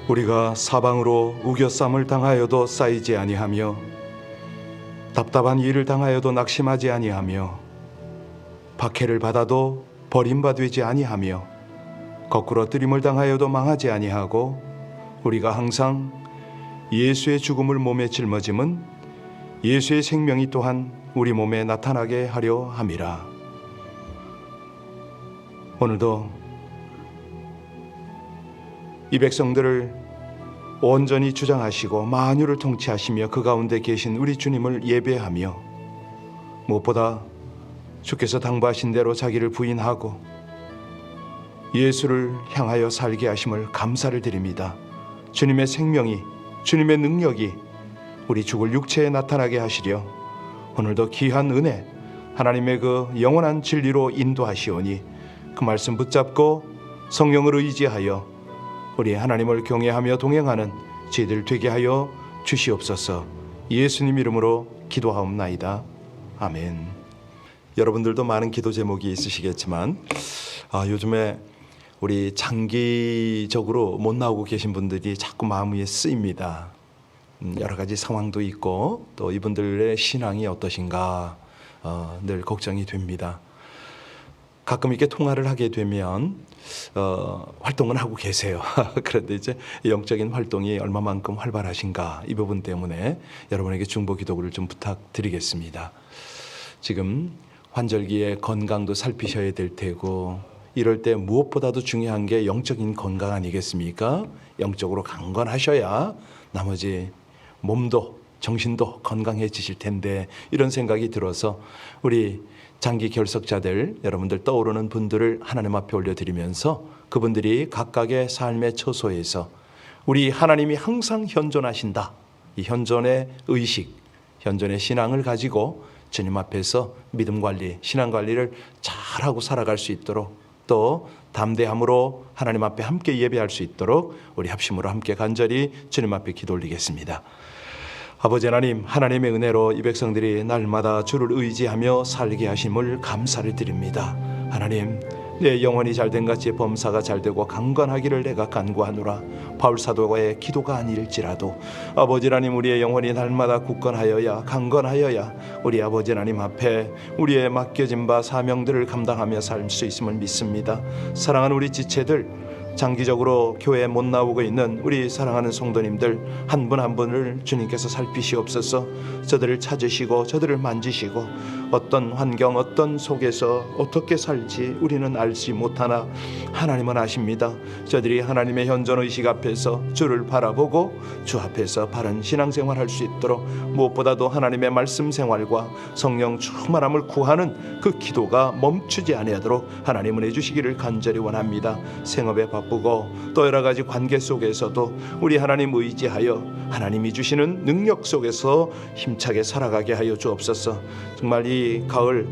우리가 사방으로 우겨쌈을 당하여도 쌓이지 아니하며 답답한 일을 당하여도 낙심하지 아니하며 박해를 받아도 버림받지 아니하며 거꾸로 뜨림을 당하여도 망하지 아니하고 우리가 항상 예수의 죽음을 몸에 짊어짐은 예수의 생명이 또한 우리 몸에 나타나게 하려 함이라. 오늘도 이 백성들을 온전히 주장하시고 만유를 통치하시며 그 가운데 계신 우리 주님을 예배하며 무엇보다 주께서 당부하신 대로 자기를 부인하고 예수를 향하여 살게 하심을 감사를 드립니다. 주님의 생명이, 주님의 능력이 우리 죽을 육체에 나타나게 하시려 오늘도 귀한 은혜, 하나님의 그 영원한 진리로 인도하시오니 그 말씀 붙잡고 성령을 의지하여 우리 하나님을 경외하며 동행하는 저희들 되게 하여 주시옵소서. 예수님 이름으로 기도하옵나이다. 아멘. 여러분들도 많은 기도 제목이 있으시겠지만 요즘에 우리 장기적으로 못 나오고 계신 분들이 자꾸 마음이 쓰입니다. 여러 가지 상황도 있고 또 이분들의 신앙이 어떠신가 늘 걱정이 됩니다. 가끔 이렇게 통화를 하게 되면 활동은 하고 계세요. 그런데 이제 영적인 활동이 얼마만큼 활발하신가 이 부분 때문에 여러분에게 중보 기도를 좀 부탁드리겠습니다. 지금 환절기에 건강도 살피셔야 될 테고 이럴 때 무엇보다도 중요한 게 영적인 건강 아니겠습니까? 영적으로 강건하셔야 나머지 몸도 정신도 건강해지실 텐데 이런 생각이 들어서 우리 장기 결석자들 여러분들 떠오르는 분들을 하나님 앞에 올려드리면서 그분들이 각각의 삶의 처소에서 우리 하나님이 항상 현존하신다 이 현존의 의식, 현존의 신앙을 가지고 주님 앞에서 믿음 관리, 신앙 관리를 잘하고 살아갈 수 있도록 또 담대함으로 하나님 앞에 함께 예배할 수 있도록 우리 합심으로 함께 간절히 주님 앞에 기도 올리겠습니다. 아버지 하나님, 하나님의 은혜로 이 백성들이 날마다 주를 의지하며 살게 하심을 감사를 드립니다. 하나님, 내 영혼이 잘된 같이 범사가 잘되고 강건하기를 내가 간구하노라. 바울 사도의 기도가 아닐지라도 아버지 하나님, 우리의 영혼이 날마다 굳건하여야 강건하여야 우리 아버지 하나님 앞에 우리의 맡겨진 바 사명들을 감당하며 살 수 있음을 믿습니다. 사랑하는 우리 지체들, 장기적으로 교회에 못 나오고 있는 우리 사랑하는 성도님들 한 분 한 분을 주님께서 살피시옵소서. 저들을 찾으시고 저들을 만지시고 어떤 환경 어떤 속에서 어떻게 살지 우리는 알지 못하나 하나님은 아십니다. 저들이 하나님의 현존의식 앞에서 주를 바라보고 주 앞에서 바른 신앙생활 할 수 있도록 무엇보다도 하나님의 말씀 생활과 성령 충만함을 구하는 그 기도가 멈추지 아니하도록 하나님 은혜 주시기를 간절히 원합니다. 생업에 바쁘고 또 여러 가지 관계 속에서도 우리 하나님 의지하여 하나님이 주시는 능력 속에서 힘차게 살아가게 하여 주옵소서. 정말 이 가을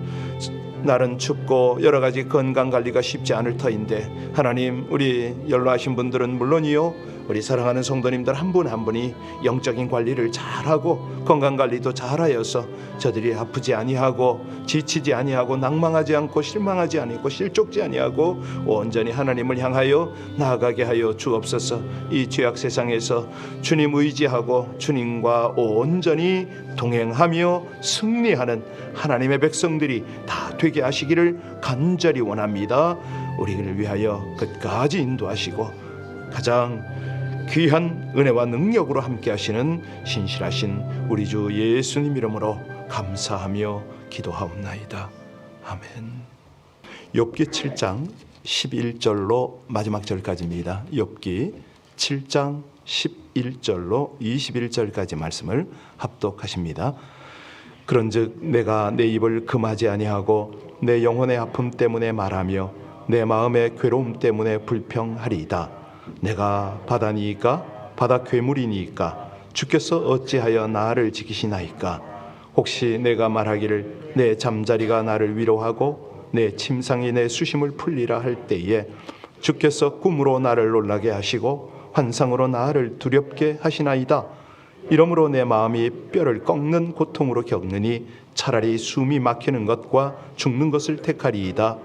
날은 춥고 여러 가지 건강 관리가 쉽지 않을 터인데 하나님, 우리 연로하신 분들은 물론이요 우리 사랑하는 성도님들 한 분 한 분이 영적인 관리를 잘하고 건강 관리도 잘하여서 저들이 아프지 아니하고 지치지 아니하고 낭망하지 않고 실망하지 아니고 실족지 아니하고 온전히 하나님을 향하여 나아가게 하여 주옵소서. 이 죄악 세상에서 주님 의지하고 주님과 온전히 동행하며 승리하는 하나님의 백성들이 다 되게 하시기를 간절히 원합니다. 우리를 위하여 끝까지 인도하시고 가장 귀한 은혜와 능력으로 함께 하시는 신실하신 우리 주 예수님 이름으로 감사하며 기도하옵나이다. 아멘. 욥기 7장 11절로 마지막 절까지입니다. 욥기 7장 11절로 21절까지 말씀을 합독하십니다. 그런즉 내가 내 입을 금하지 아니하고 내 영혼의 아픔 때문에 말하며 내 마음의 괴로움 때문에 불평하리이다. 내가 바다니이까 바다 괴물이니이까 주께서 어찌하여 나를 지키시나이까. 혹시 내가 말하기를 내 잠자리가 나를 위로하고 내 침상이 내 수심을 풀리라 할 때에 주께서 꿈으로 나를 놀라게 하시고 환상으로 나를 두렵게 하시나이다. 이러므로 내 마음이 뼈를 꺾는 고통으로 겪느니 차라리 숨이 막히는 것과 죽는 것을 택하리이다.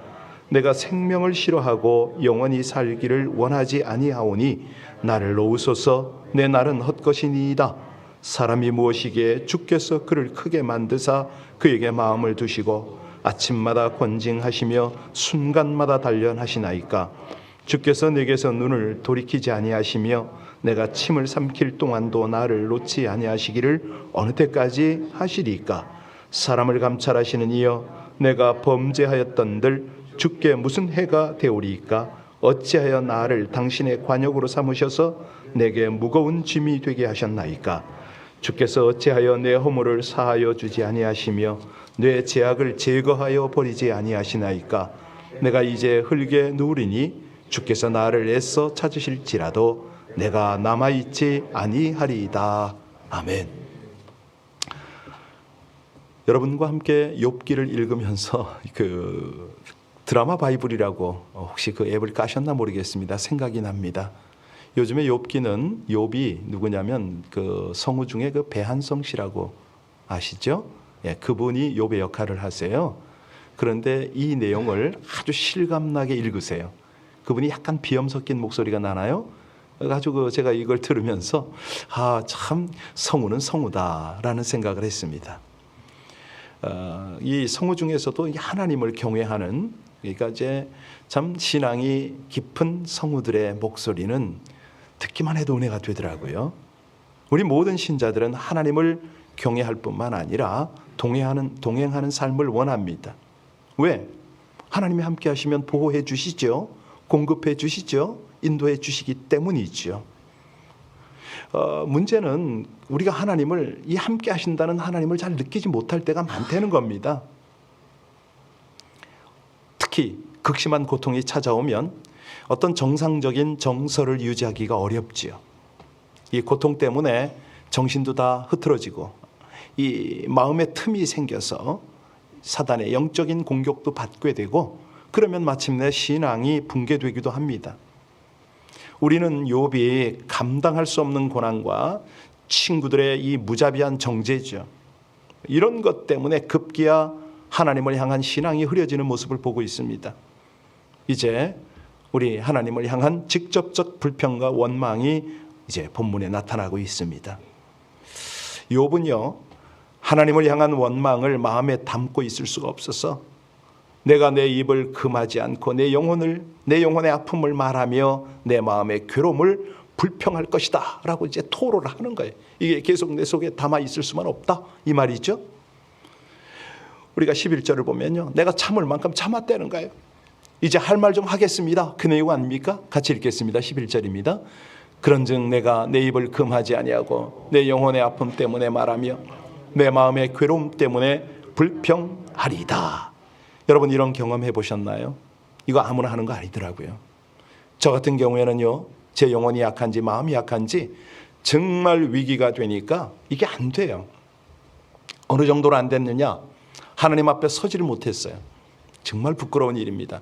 내가 생명을 싫어하고 영원히 살기를 원하지 아니하오니 나를 놓으소서. 내 날은 헛것이니이다. 사람이 무엇이기에 주께서 그를 크게 만드사 그에게 마음을 두시고 아침마다 권징하시며 순간마다 단련하시나이까. 주께서 내게서 눈을 돌이키지 아니하시며 내가 침을 삼킬 동안도 나를 놓지 아니하시기를 어느 때까지 하시리까. 사람을 감찰하시는 이여, 내가 범죄하였던들 주께 무슨 해가 되오리이까. 어찌하여 나를 당신의 관역으로 삼으셔서 내게 무거운 짐이 되게 하셨나이까. 주께서 어찌하여 내 허물을 사하여 주지 아니하시며 내 죄악을 제거하여 버리지 아니하시나이까. 내가 이제 흙에 누우리니 주께서 나를 애써 찾으실지라도 내가 남아있지 아니하리이다. 아멘. 여러분과 함께 욥기를 읽으면서 그 드라마 바이블이라고 혹시 그 앱을 까셨나 모르겠습니다. 생각이 납니다. 요즘에 욥기는 욥이 누구냐면 그 성우 중에 그 배한성 씨라고 아시죠? 예, 그분이 욥의 역할을 하세요. 그런데 이 내용을 아주 실감나게 읽으세요. 그분이 약간 비염 섞인 목소리가 나나요? 가지고 제가 이걸 들으면서 참 성우는 성우다라는 생각을 했습니다. 이 성우 중에서도 하나님을 경외하는, 그러니까 이제 참 신앙이 깊은 성우들의 목소리는 듣기만 해도 은혜가 되더라고요. 우리 모든 신자들은 하나님을 경외할 뿐만 아니라 동행하는 삶을 원합니다. 왜? 하나님이 함께 하시면 보호해 주시죠. 공급해 주시죠. 인도해 주시기 때문이죠. 문제는 우리가 하나님을, 이 함께 하신다는 하나님을 잘 느끼지 못할 때가 많다는 겁니다. 특히 극심한 고통이 찾아오면 어떤 정상적인 정서를 유지하기가 어렵지요. 이 고통 때문에 정신도 다 흐트러지고 이 마음의 틈이 생겨서 사단의 영적인 공격도 받게 되고, 그러면 마침내 신앙이 붕괴되기도 합니다. 우리는 욥이 감당할 수 없는 고난과 친구들의 이 무자비한 정죄죠. 이런 것 때문에 급기야 하나님을 향한 신앙이 흐려지는 모습을 보고 있습니다. 이제 우리 하나님을 향한 직접적 불평과 원망이 이제 본문에 나타나고 있습니다. 욥은요, 하나님을 향한 원망을 마음에 담고 있을 수가 없어서 내가 내 입을 금하지 않고 내 영혼의 아픔을 말하며 내 마음의 괴로움을 불평할 것이다 라고 이제 토로를 하는 거예요. 이게 계속 내 속에 담아 있을 수만 없다 이 말이죠. 우리가 11절을 보면요, 내가 참을 만큼 참았다는 거예요. 이제 할 말 좀 하겠습니다. 그 내용 아닙니까? 같이 읽겠습니다. 11절입니다. 그런즉 내가 내 입을 금하지 아니하고 내 영혼의 아픔 때문에 말하며 내 마음의 괴로움 때문에 불평하리이다. 여러분 이런 경험 해보셨나요? 이거 아무나 하는 거 아니더라고요. 저 같은 경우에는요, 제 영혼이 약한지 마음이 약한지 정말 위기가 되니까 이게 안 돼요. 어느 정도로 안 됐느냐? 하나님 앞에 서지를 못했어요. 정말 부끄러운 일입니다.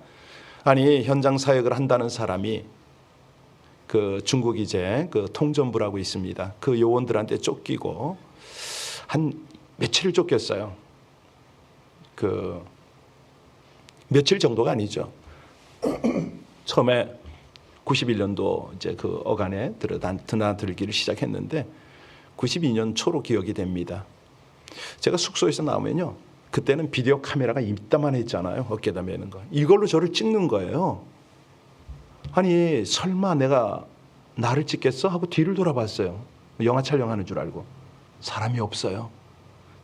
아니, 현장 사역을 한다는 사람이 그 중국 이제 그 통전부라고 있습니다. 그 요원들한테 쫓기고 한 며칠을 쫓겼어요. 그 며칠 정도가 아니죠. 처음에 91년도 이제 그 어간에 드나들기를 시작했는데 92년 초로 기억이 됩니다. 제가 숙소에서 나오면요, 그때는 비디오 카메라가 이따만 했잖아요. 어깨에다 매는 거. 이걸로 저를 찍는 거예요. 아니, 설마 내가 나를 찍겠어? 하고 뒤를 돌아봤어요. 영화 촬영하는 줄 알고. 사람이 없어요.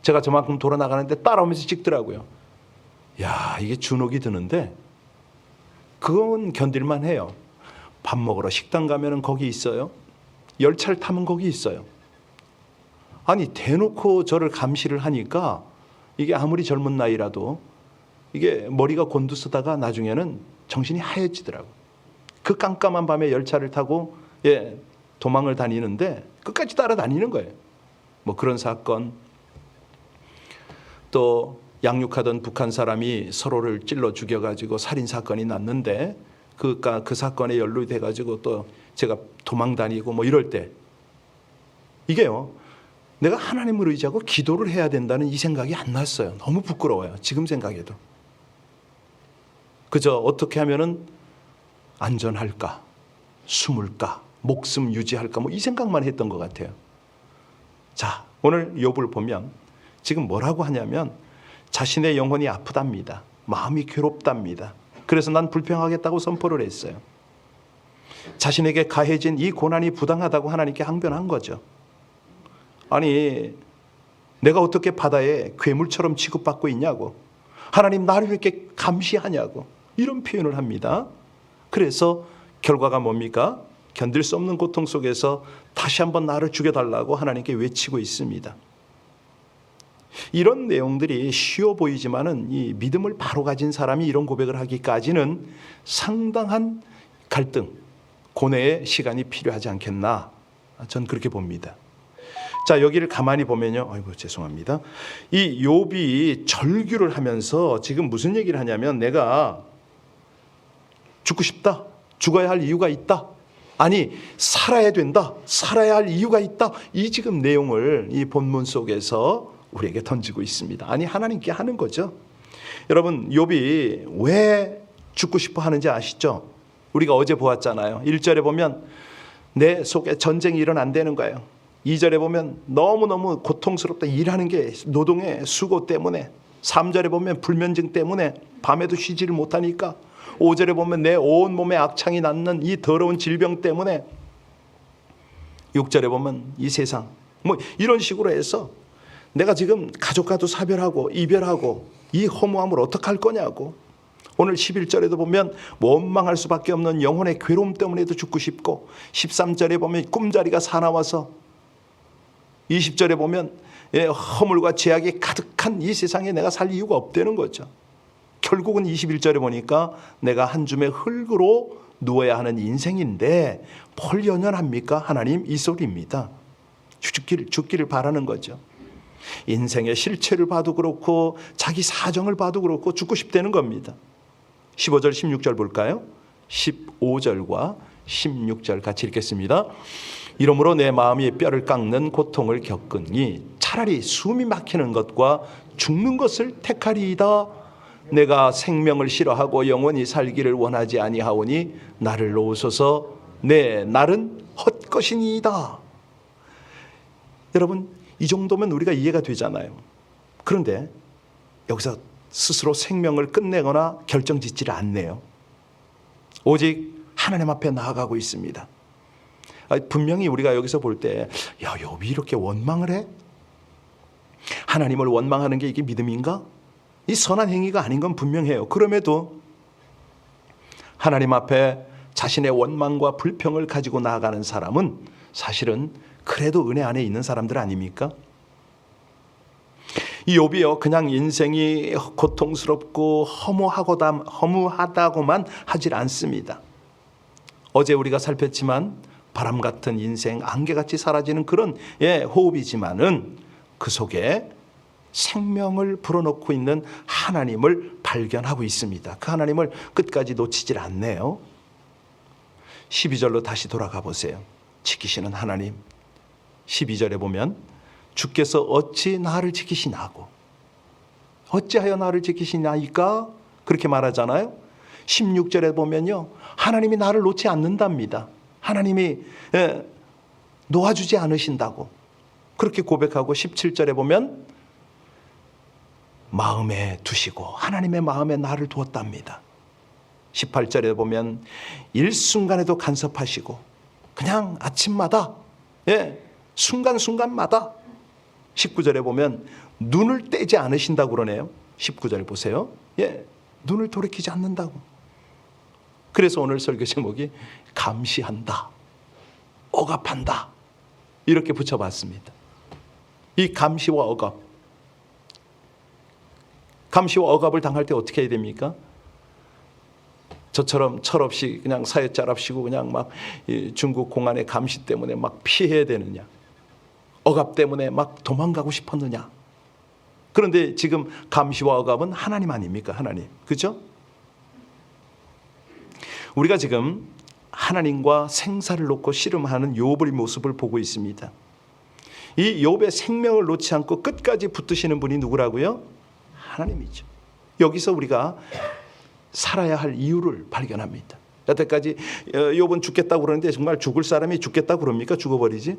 제가 저만큼 돌아 나가는데 따라오면서 찍더라고요. 야, 이게 주눅이 드는데 그건 견딜만 해요. 밥 먹으러 식당 가면은 거기 있어요. 열차를 타면 거기 있어요. 아니, 대놓고 저를 감시를 하니까 이게 아무리 젊은 나이라도 이게 머리가 곤두서다가 나중에는 정신이 하얘지더라고요. 그 깜깜한 밤에 열차를 타고 도망을 다니는데 끝까지 따라다니는 거예요. 뭐 그런 사건, 또 양육하던 북한 사람이 서로를 찔러 죽여가지고 살인 사건이 났는데 그 사건에 연루돼가지고 또 제가 도망 다니고 뭐 이럴 때 이게요, 내가 하나님을 의지하고 기도를 해야 된다는 이 생각이 안 났어요. 너무 부끄러워요. 지금 생각해도. 그저 어떻게 하면은 안전할까, 숨을까, 목숨 유지할까 뭐 이 생각만 했던 것 같아요. 자, 오늘 욥을 보면 지금 뭐라고 하냐면 자신의 영혼이 아프답니다. 마음이 괴롭답니다. 그래서 난 불평하겠다고 선포를 했어요. 자신에게 가해진 이 고난이 부당하다고 하나님께 항변한 거죠. 아니, 내가 어떻게 바다에 괴물처럼 취급받고 있냐고, 하나님 나를 이렇게 감시하냐고, 이런 표현을 합니다. 그래서 결과가 뭡니까? 견딜 수 없는 고통 속에서 다시 한번 나를 죽여달라고 하나님께 외치고 있습니다. 이런 내용들이 쉬워 보이지만은 이 믿음을 바로 가진 사람이 이런 고백을 하기까지는 상당한 갈등, 고뇌의 시간이 필요하지 않겠나, 전 그렇게 봅니다. 자, 여기를 가만히 보면요, 아이고 죄송합니다. 이 욥이 절규를 하면서 지금 무슨 얘기를 하냐면 내가 죽고 싶다, 죽어야 할 이유가 있다, 아니 살아야 된다, 살아야 할 이유가 있다, 이 지금 내용을 이 본문 속에서 우리에게 던지고 있습니다. 아니 하나님께 하는 거죠. 여러분, 욥이 왜 죽고 싶어 하는지 아시죠? 우리가 어제 보았잖아요. 1절에 보면 내 속에 전쟁이 일어난다는 거예요. 2절에 보면 너무너무 고통스럽다, 일하는 게 노동의 수고 때문에. 3절에 보면 불면증 때문에 밤에도 쉬지를 못하니까. 5절에 보면 내 온몸에 악창이 낳는 이 더러운 질병 때문에. 6절에 보면 이 세상, 뭐 이런 식으로 해서 내가 지금 가족과도 사별하고 이별하고 이 허무함을 어떻게 할 거냐고. 오늘 11절에도 보면 원망할 수밖에 없는 영혼의 괴로움 때문에도 죽고 싶고, 13절에 보면 꿈자리가 사나워서, 20절에 보면 허물과 죄악이 가득한 이 세상에 내가 살 이유가 없다는 거죠. 결국은 21절에 보니까 내가 한 줌의 흙으로 누워야 하는 인생인데 뭘 연연합니까? 하나님, 이 소리입니다. 죽기를 바라는 거죠. 인생의 실체를 봐도 그렇고 자기 사정을 봐도 그렇고 죽고 싶다는 겁니다. 15절 16절 볼까요? 15절과 16절 같이 읽겠습니다. 이러므로 내 마음이 뼈를 깎는 고통을 겪으니 차라리 숨이 막히는 것과 죽는 것을 택하리이다. 내가 생명을 싫어하고 영원히 살기를 원하지 아니하오니 나를 놓으소서. 내 날은 헛것이니이다. 여러분, 이 정도면 우리가 이해가 되잖아요. 그런데 여기서 스스로 생명을 끝내거나 결정짓지를 않네요. 오직 하나님 앞에 나아가고 있습니다. 분명히 우리가 여기서 볼 때, 야, 욥이 이렇게 원망을 해? 하나님을 원망하는 게 이게 믿음인가? 이 선한 행위가 아닌 건 분명해요. 그럼에도 하나님 앞에 자신의 원망과 불평을 가지고 나아가는 사람은 사실은 그래도 은혜 안에 있는 사람들 아닙니까? 이 욥이요, 그냥 인생이 고통스럽고 허무하다고만 하질 않습니다. 어제 우리가 살폈지만 바람 같은 인생, 안개같이 사라지는 그런 호흡이지만은 그 속에 생명을 불어넣고 있는 하나님을 발견하고 있습니다. 그 하나님을 끝까지 놓치질 않네요. 12절로 다시 돌아가 보세요. 지키시는 하나님. 12절에 보면 주께서 어찌 나를 지키시냐고, 어찌하여 나를 지키시나이까, 그렇게 말하잖아요. 16절에 보면요, 하나님이 나를 놓지 않는답니다. 하나님이 놓아주지 않으신다고 그렇게 고백하고, 17절에 보면 마음에 두시고 하나님의 마음에 나를 두었답니다. 18절에 보면 일순간에도 간섭하시고 그냥 아침마다 순간순간마다. 19절에 보면 눈을 떼지 않으신다고 그러네요. 19절 보세요. 눈을 돌이키지 않는다고. 그래서 오늘 설교 제목이 감시한다, 억압한다, 이렇게 붙여봤습니다. 이 감시와 억압, 감시와 억압을 당할 때 어떻게 해야 됩니까? 저처럼 철없이 그냥 사회자랍시고 그냥 막 중국 공안의 감시 때문에 막 피해야 되느냐, 억압 때문에 막 도망가고 싶었느냐. 그런데 지금 감시와 억압은 하나님 아닙니까? 하나님, 그죠? 우리가 지금 하나님과 생사를 놓고 씨름하는 욥의 모습을 보고 있습니다. 이 욥의 생명을 놓지 않고 끝까지 붙드시는 분이 누구라고요? 하나님이죠. 여기서 우리가 살아야 할 이유를 발견합니다. 여태까지 욥은 죽겠다고 그러는데 정말 죽을 사람이 죽겠다고 그럽니까? 죽어버리지?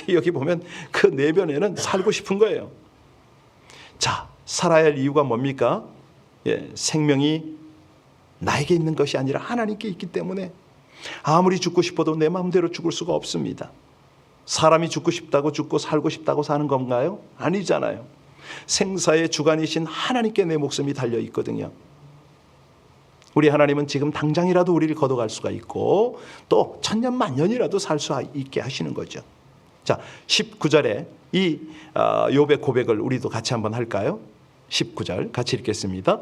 여기 보면 그 내면에는 살고 싶은 거예요. 자, 살아야 할 이유가 뭡니까? 생명이 나에게 있는 것이 아니라 하나님께 있기 때문에 아무리 죽고 싶어도 내 마음대로 죽을 수가 없습니다. 사람이 죽고 싶다고 죽고 살고 싶다고 사는 건가요? 아니잖아요. 생사의 주관이신 하나님께 내 목숨이 달려 있거든요. 우리 하나님은 지금 당장이라도 우리를 걷어갈 수가 있고 또 천년만년이라도 살 수 있게 하시는 거죠. 자, 19절에 이 욥의 고백을 우리도 같이 한번 할까요? 19절 같이 읽겠습니다.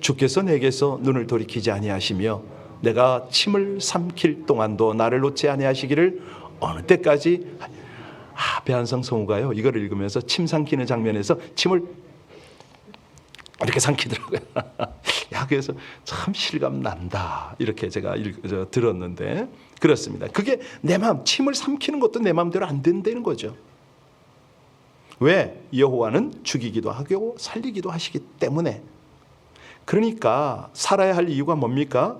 주께서 내게서 눈을 돌이키지 아니하시며 내가 침을 삼킬 동안도 나를 놓지 아니하시기를 어느 때까지. 배한성 성우가요, 이걸 읽으면서 침 삼키는 장면에서 침을 이렇게 삼키더라고요. 야, 그래서 참 실감 난다, 이렇게 제가 들었는데 그렇습니다. 그게 내 마음, 침을 삼키는 것도 내 마음대로 안 된다는 거죠. 왜? 여호와는 죽이기도 하고 살리기도 하시기 때문에. 그러니까 살아야 할 이유가 뭡니까?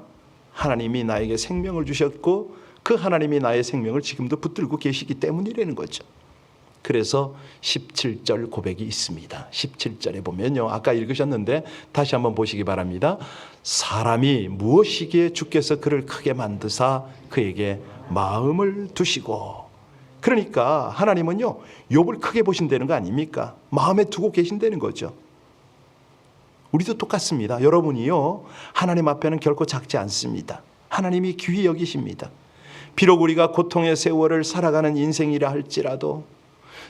하나님이 나에게 생명을 주셨고 그 하나님이 나의 생명을 지금도 붙들고 계시기 때문이라는 거죠. 그래서 17절 고백이 있습니다. 17절에 보면요, 아까 읽으셨는데 다시 한번 보시기 바랍니다. 사람이 무엇이기에 주께서 그를 크게 만드사 그에게 마음을 두시고. 그러니까 하나님은요, 욥을 크게 보신다는 거 아닙니까? 마음에 두고 계신다는 거죠. 우리도 똑같습니다. 여러분이요, 하나님 앞에는 결코 작지 않습니다. 하나님이 귀히 여기십니다. 비록 우리가 고통의 세월을 살아가는 인생이라 할지라도,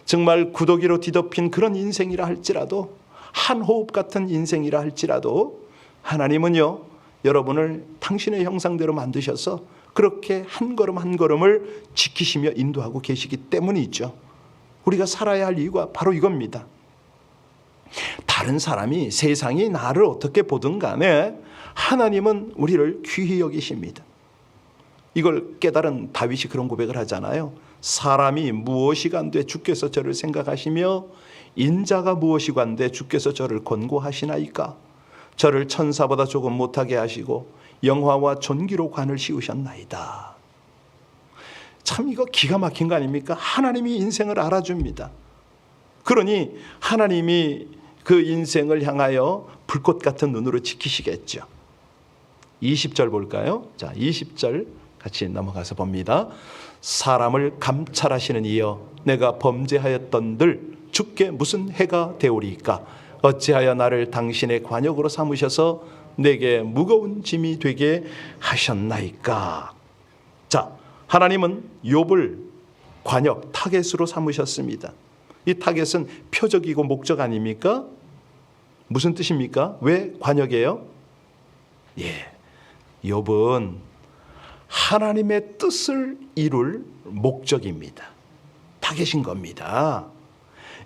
정말 구더기로 뒤덮인 그런 인생이라 할지라도, 한 호흡 같은 인생이라 할지라도 하나님은요, 여러분을 당신의 형상대로 만드셔서 그렇게 한 걸음 한 걸음을 지키시며 인도하고 계시기 때문이죠. 우리가 살아야 할 이유가 바로 이겁니다. 다른 사람이, 세상이 나를 어떻게 보든 간에 하나님은 우리를 귀히 여기십니다. 이걸 깨달은 다윗이 그런 고백을 하잖아요. 사람이 무엇이 간데 주께서 저를 생각하시며 인자가 무엇이 간데 주께서 저를 권고하시나이까. 저를 천사보다 조금 못하게 하시고 영화와 존귀로 관을 씌우셨나이다. 참 이거 기가 막힌 거 아닙니까? 하나님이 인생을 알아줍니다. 그러니 하나님이 그 인생을 향하여 불꽃 같은 눈으로 지키시겠죠. 20절 볼까요? 자, 20절 같이 넘어가서 봅니다. 사람을 감찰하시는 이여 내가 범죄하였던들 주께 무슨 해가 되오리이까. 어찌하여 나를 당신의 관역으로 삼으셔서 내게 무거운 짐이 되게 하셨나이까. 자, 하나님은 욥을 관역, 타겟으로 삼으셨습니다. 이 타겟은 표적이고 목적 아닙니까? 무슨 뜻입니까? 왜 관역이에요? 욥은 하나님의 뜻을 이룰 목적입니다. 타겟인 겁니다.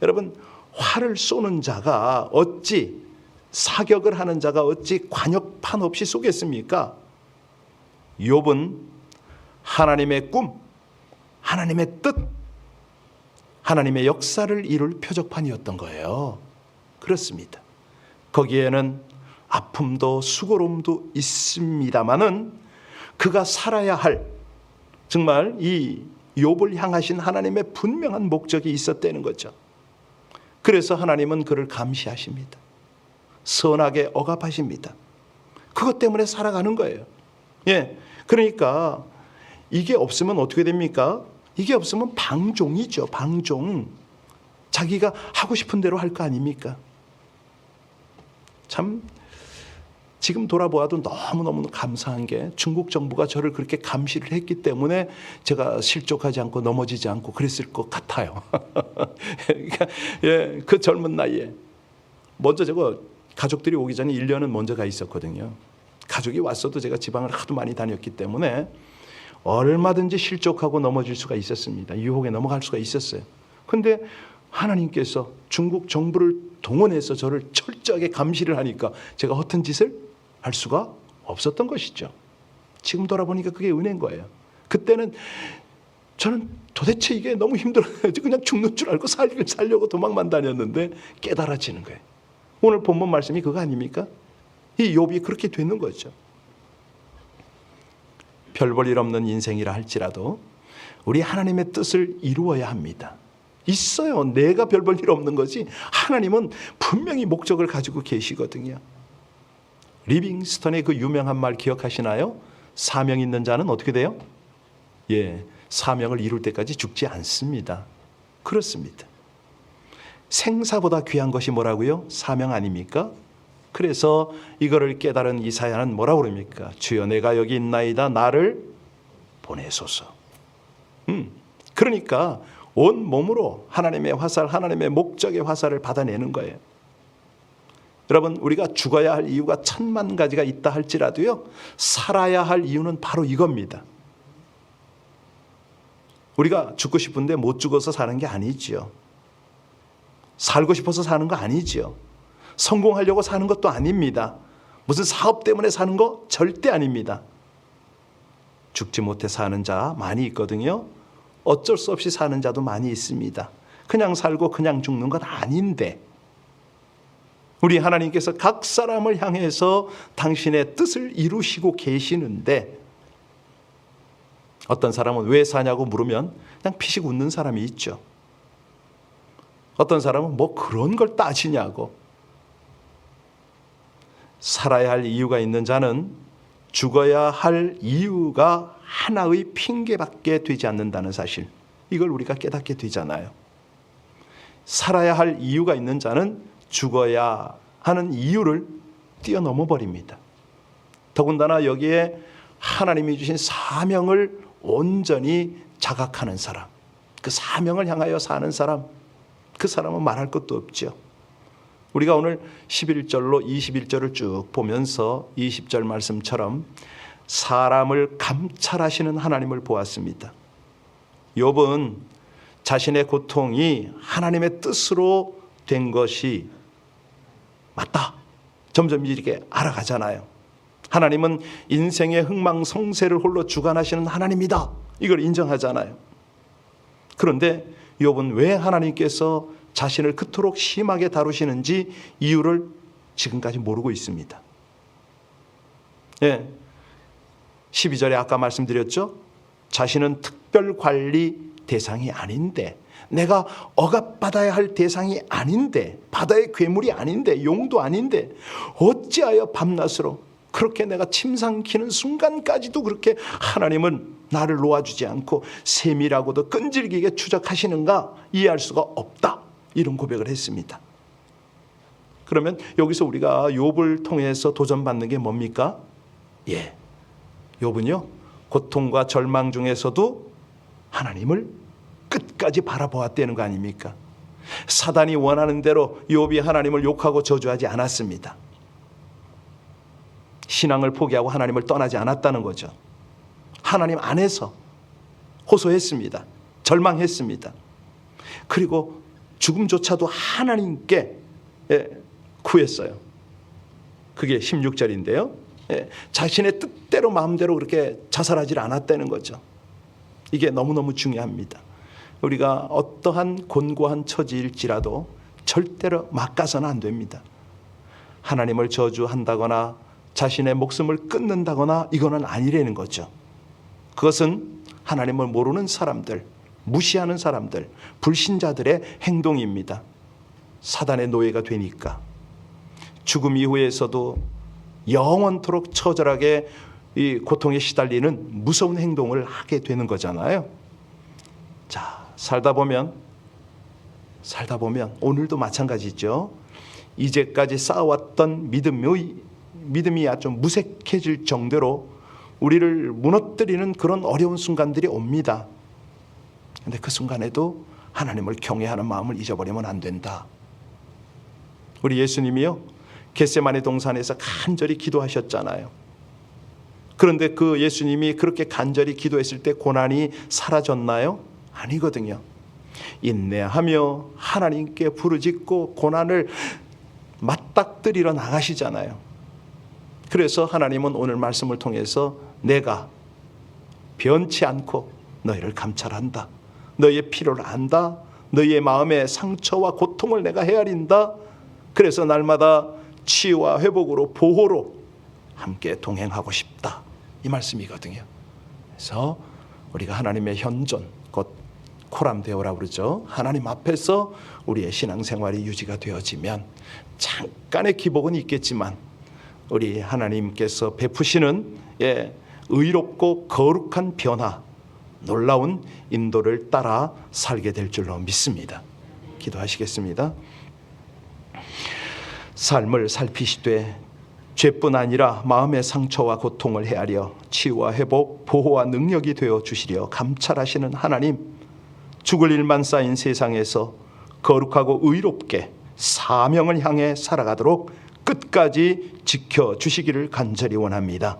여러분, 활을 쏘는 자가 어찌, 사격을 하는 자가 어찌 관역판 없이 쏘겠습니까? 욥은 하나님의 꿈, 하나님의 뜻, 하나님의 역사를 이룰 표적판이었던 거예요. 그렇습니다. 거기에는 아픔도 수고로움도 있습니다마는 그가 살아야 할, 정말 이 욥을 향하신 하나님의 분명한 목적이 있었다는 거죠. 그래서 하나님은 그를 감시하십니다. 선하게 억압하십니다. 그것 때문에 살아가는 거예요. 그러니까 이게 없으면 어떻게 됩니까? 이게 없으면 방종이죠. 방종. 자기가 하고 싶은 대로 할 거 아닙니까? 참 지금 돌아보아도 너무너무 감사한 게 중국 정부가 저를 그렇게 감시를 했기 때문에 제가 실족하지 않고 넘어지지 않고 그랬을 것 같아요. 그러니까 그 젊은 나이에 먼저 제가 가족들이 오기 전에 1년은 먼저 가 있었거든요. 가족이 왔어도 제가 지방을 하도 많이 다녔기 때문에 얼마든지 실족하고 넘어질 수가 있었습니다. 유혹에 넘어갈 수가 있었어요. 그런데 하나님께서 중국 정부를 동원해서 저를 철저하게 감시를 하니까 제가 허튼 짓을 할 수가 없었던 것이죠. 지금 돌아보니까 그게 은혜인 거예요. 그때는 저는 도대체 이게 너무 힘들어요. 그냥 죽는 줄 알고 살려고 도망만 다녔는데 깨달아지는 거예요. 오늘 본문 말씀이 그거 아닙니까? 이 욥이 그렇게 되는 거죠. 별 볼 일 없는 인생이라 할지라도 우리 하나님의 뜻을 이루어야 합니다. 있어요. 내가 별 볼 일 없는 거지 하나님은 분명히 목적을 가지고 계시거든요. 리빙스턴의 그 유명한 말 기억하시나요? 사명 있는 자는 어떻게 돼요? 사명을 이룰 때까지 죽지 않습니다. 그렇습니다. 생사보다 귀한 것이 뭐라고요? 사명 아닙니까? 그래서 이거를 깨달은 이사야는 뭐라고 그럽니까? 주여 내가 여기 있나이다 나를 보내소서. 그러니까 온 몸으로 하나님의 화살, 하나님의 목적의 화살을 받아내는 거예요. 여러분, 우리가 죽어야 할 이유가 1000만 가지가 있다 할지라도요, 살아야 할 이유는 바로 이겁니다. 우리가 죽고 싶은데 못 죽어서 사는 게 아니지요. 살고 싶어서 사는 거 아니지요. 성공하려고 사는 것도 아닙니다. 무슨 사업 때문에 사는 거 절대 아닙니다. 죽지 못해 사는 자 많이 있거든요. 어쩔 수 없이 사는 자도 많이 있습니다. 그냥 살고 그냥 죽는 건 아닌데, 우리 하나님께서 각 사람을 향해서 당신의 뜻을 이루시고 계시는데, 어떤 사람은 왜 사냐고 물으면 그냥 피식 웃는 사람이 있죠. 어떤 사람은 뭐 그런 걸 따지냐고. 살아야 할 이유가 있는 자는 죽어야 할 이유가 하나의 핑계밖에 되지 않는다는 사실, 이걸 우리가 깨닫게 되잖아요. 살아야 할 이유가 있는 자는 죽어야 하는 이유를 뛰어넘어 버립니다. 더군다나 여기에 하나님이 주신 사명을 온전히 자각하는 사람, 그 사명을 향하여 사는 사람, 그 사람은 말할 것도 없죠. 우리가 오늘 11절로 21절을 쭉 보면서 20절 말씀처럼 사람을 감찰하시는 하나님을 보았습니다. 욥은 자신의 고통이 하나님의 뜻으로 된 것이 맞다, 점점 이렇게 알아가잖아요. 하나님은 인생의 흥망성쇠를 홀로 주관하시는 하나님이다, 이걸 인정하잖아요. 그런데 욥은 왜 하나님께서 자신을 그토록 심하게 다루시는지 이유를 지금까지 모르고 있습니다. 12절에 아까 말씀드렸죠. 자신은 특별 관리 대상이 아닌데, 내가 억압받아야 할 대상이 아닌데, 바다의 괴물이 아닌데, 용도 아닌데 어찌하여 밤낮으로 그렇게 내가 침 삼키는 순간까지도 그렇게 하나님은 나를 놓아주지 않고 세밀하고도 끈질기게 추적하시는가 이해할 수가 없다, 이런 고백을 했습니다. 그러면 여기서 우리가 욥을 통해서 도전받는 게 뭡니까? 욥은요, 고통과 절망 중에서도 하나님을 끝까지 바라보았다는 거 아닙니까? 사단이 원하는 대로 욥이 하나님을 욕하고 저주하지 않았습니다. 신앙을 포기하고 하나님을 떠나지 않았다는 거죠. 하나님 안에서 호소했습니다. 절망했습니다. 그리고 죽음조차도 하나님께 구했어요. 그게 16절인데요. 자신의 뜻대로 마음대로 그렇게 자살하지 않았다는 거죠. 이게 너무너무 중요합니다. 우리가 어떠한 곤고한 처지일지라도 절대로 막 가서는 안 됩니다. 하나님을 저주한다거나 자신의 목숨을 끊는다거나 이거는 아니라는 거죠. 그것은 하나님을 모르는 사람들, 무시하는 사람들, 불신자들의 행동입니다. 사단의 노예가 되니까 죽음 이후에서도 영원토록 처절하게 이 고통에 시달리는 무서운 행동을 하게 되는 거잖아요. 자, 살다 보면 오늘도 마찬가지죠. 이제까지 쌓아왔던 믿음이 아주 무색해질 정도로 우리를 무너뜨리는 그런 어려운 순간들이 옵니다. 그런데 그 순간에도 하나님을 경외하는 마음을 잊어버리면 안 된다. 우리 예수님이요, 겟세마네 동산에서 간절히 기도하셨잖아요. 그런데 그 예수님이 그렇게 간절히 기도했을 때 고난이 사라졌나요? 아니거든요. 인내하며 하나님께 부르짖고 고난을 맞닥뜨리러 나가시잖아요. 그래서 하나님은 오늘 말씀을 통해서 내가 변치 않고 너희를 감찰한다, 너희의 필요를 안다, 너희의 마음의 상처와 고통을 내가 헤아린다. 그래서 날마다 치유와 회복으로 보호로 함께 동행하고 싶다, 이 말씀이거든요. 그래서 우리가 하나님의 현존, 곧 코람데오라고 그러죠. 하나님 앞에서 우리의 신앙생활이 유지가 되어지면 잠깐의 기복은 있겠지만 우리 하나님께서 베푸시는 의롭고 거룩한 변화, 놀라운 인도를 따라 살게 될 줄로 믿습니다. 기도하시겠습니다. 삶을 살피시되 죄뿐 아니라 마음의 상처와 고통을 헤아려 치유와 회복, 보호와 능력이 되어 주시려 감찰하시는 하나님, 죽을 일만 쌓인 세상에서 거룩하고 의롭게 사명을 향해 살아가도록 끝까지 지켜주시기를 간절히 원합니다.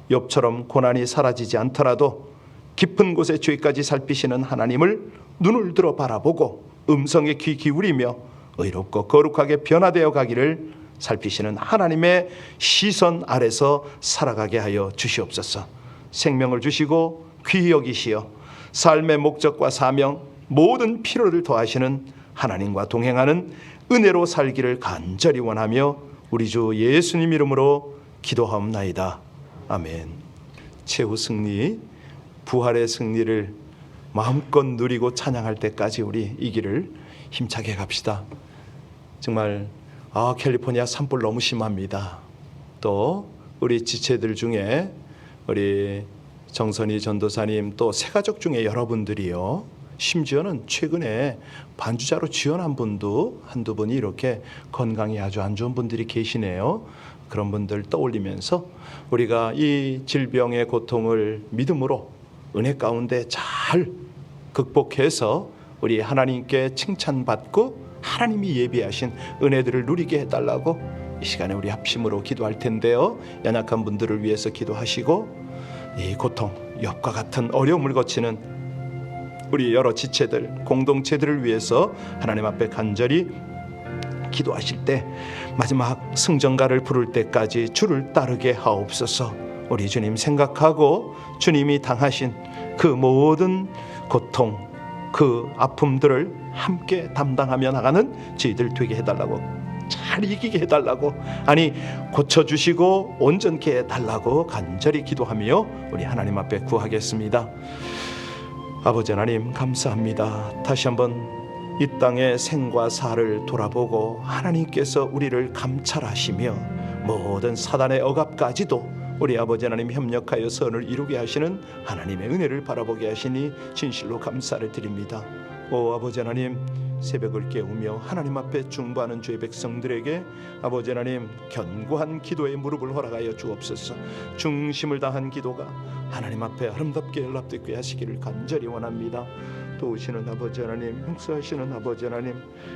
욥처럼 고난이 사라지지 않더라도 깊은 곳의 죄까지 살피시는 하나님을 눈을 들어 바라보고 음성에 귀 기울이며 의롭고 거룩하게 변화되어 가기를 살피시는 하나님의 시선 아래서 살아가게 하여 주시옵소서. 생명을 주시고 귀히 여기시어 삶의 목적과 사명, 모든 필요를 더하시는 하나님과 동행하는 은혜로 살기를 간절히 원하며 우리 주 예수님 이름으로 기도하옵나이다. 아멘. 최후 승리, 부활의 승리를 마음껏 누리고 찬양할 때까지 우리 이 길을 힘차게 갑시다. 정말 캘리포니아 산불 너무 심합니다. 또 우리 지체들 중에 우리 정선희 전도사님, 또 새가족 중에 여러분들이요, 심지어는 최근에 반주자로 지원한 분도 한두 분이 이렇게 건강이 아주 안 좋은 분들이 계시네요. 그런 분들 떠올리면서 우리가 이 질병의 고통을 믿음으로 은혜 가운데 잘 극복해서 우리 하나님께 칭찬받고 하나님이 예비하신 은혜들을 누리게 해달라고 이 시간에 우리 합심으로 기도할 텐데요. 연약한 분들을 위해서 기도하시고 이 고통, 욥과 같은 어려움을 거치는 우리 여러 지체들, 공동체들을 위해서 하나님 앞에 간절히 기도하실 때 마지막 승전가를 부를 때까지 주를 따르게 하옵소서. 우리 주님 생각하고 주님이 당하신 그 모든 고통, 그 아픔들을 함께 담당하며 나가는 저희들 되게 해달라고, 잘 이기게 해달라고, 아니 고쳐주시고 온전케 해달라고 간절히 기도하며 우리 하나님 앞에 구하겠습니다. 아버지 하나님 감사합니다. 다시 한번 이 땅의 생과 사를 돌아보고 하나님께서 우리를 감찰하시며 모든 사단의 억압까지도 우리 아버지 하나님 협력하여 선을 이루게 하시는 하나님의 은혜를 바라보게 하시니 진실로 감사를 드립니다. 오 아버지 하나님, 새벽을 깨우며 하나님 앞에 중보하는 죄 백성들에게 아버지 하나님 견고한 기도의 무릎을 허락하여 주옵소서. 중심을 다한 기도가 하나님 앞에 아름답게 연락되게 하시기를 간절히 원합니다. 도우시는 아버지 하나님, 행사하시는 아버지 하나님,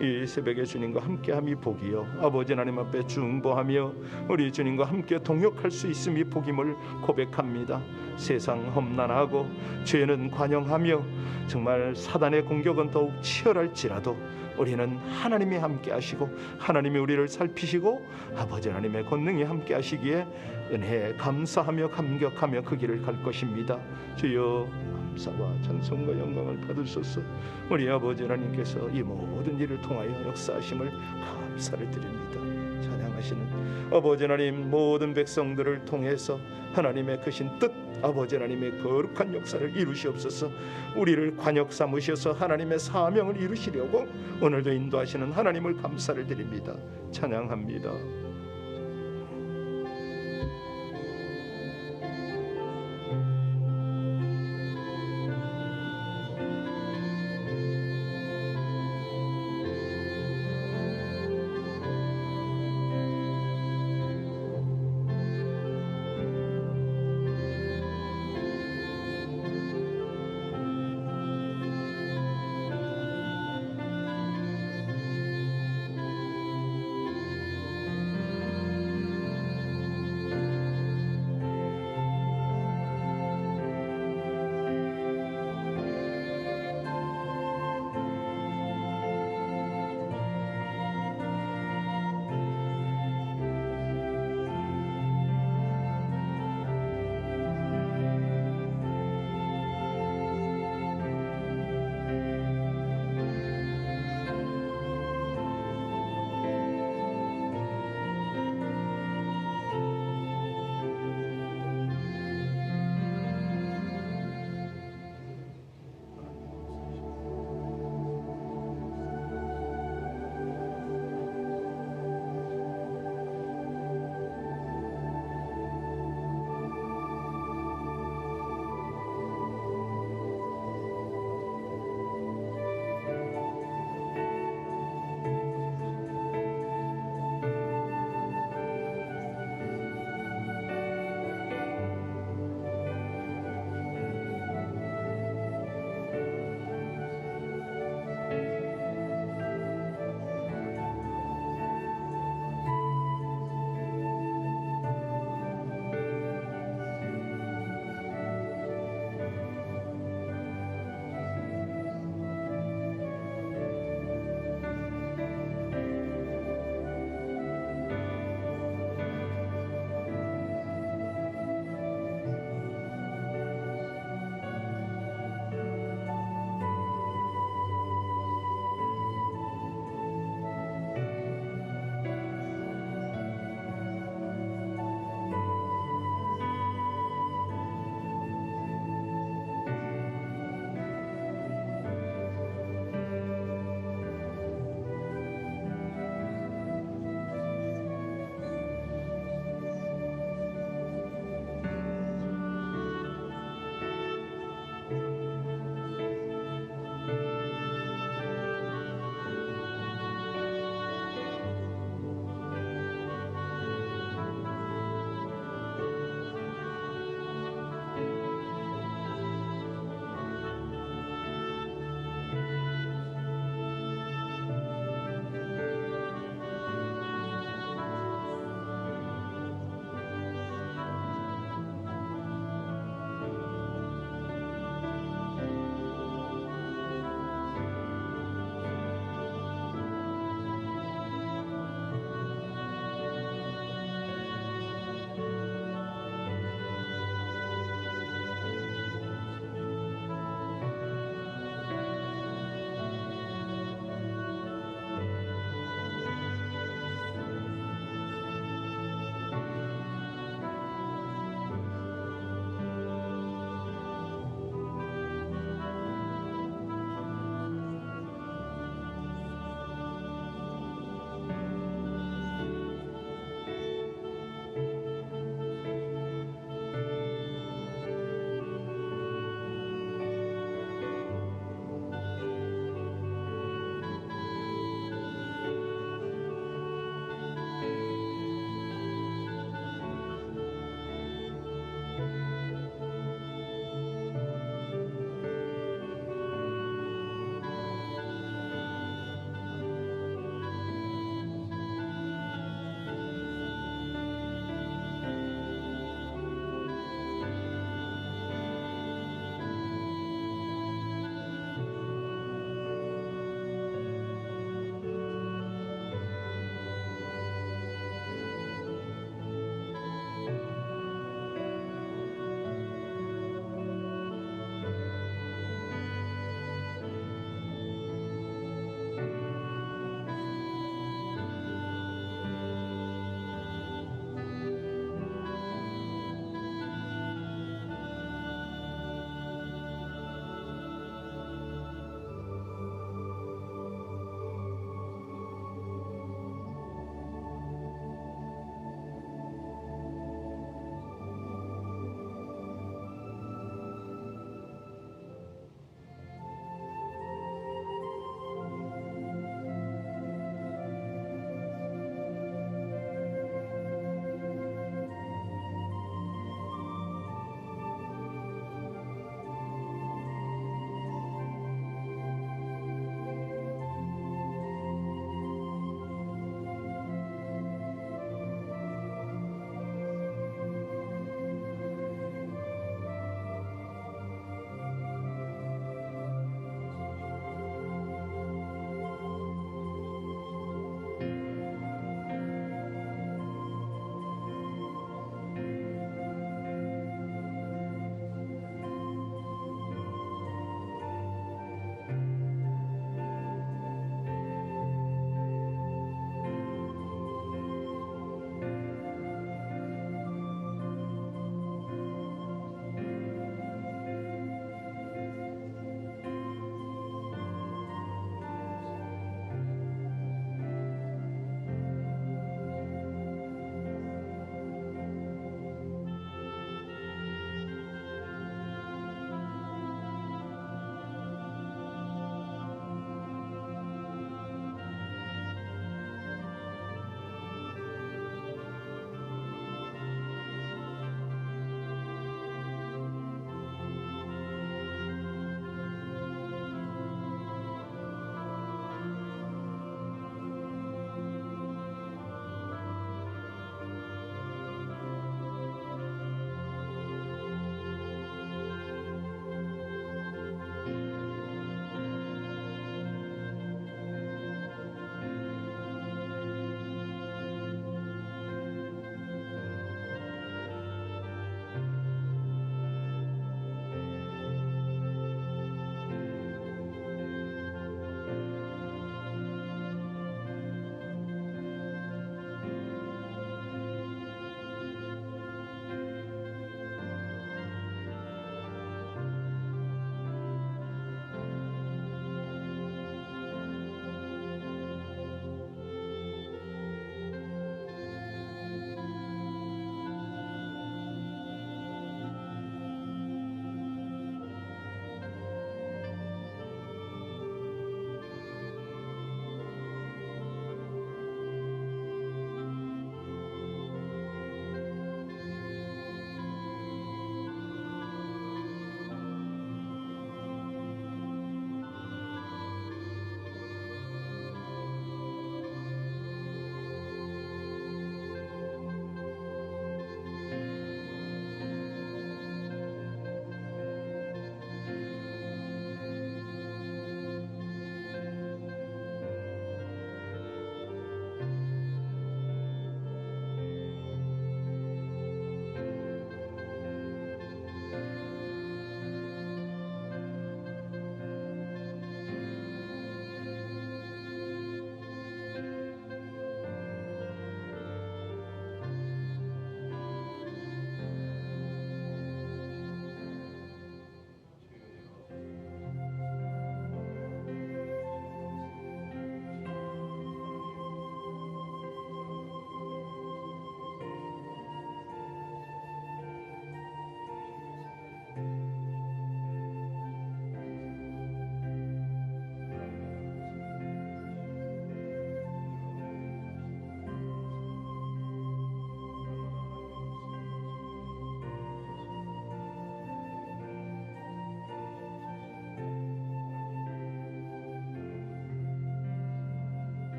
이 새벽에 주님과 함께함이 복이요, 아버지 하나님 앞에 중보하며 우리 주님과 함께 동역할 수 있음이 복임을 고백합니다. 세상 험난하고 죄는 관영하며 정말 사단의 공격은 더욱 치열할지라도 우리는 하나님이 함께 하시고 하나님이 우리를 살피시고 아버지 하나님의 권능이 함께 하시기에 은혜에 감사하며 감격하며 그 길을 갈 것입니다. 주여 감사와 찬송과 영광을 받으소서. 우리 아버지 하나님께서 이 모든 일을 통하여 역사하심을 감사를 드립니다. 찬양하시는 아버지 하나님, 모든 백성들을 통해서 하나님의 크신 뜻, 아버지 하나님의 거룩한 역사를 이루시옵소서. 우리를 관역 삼으셔서 하나님의 사명을 이루시려고 오늘도 인도하시는 하나님을 감사를 드립니다. 찬양합니다.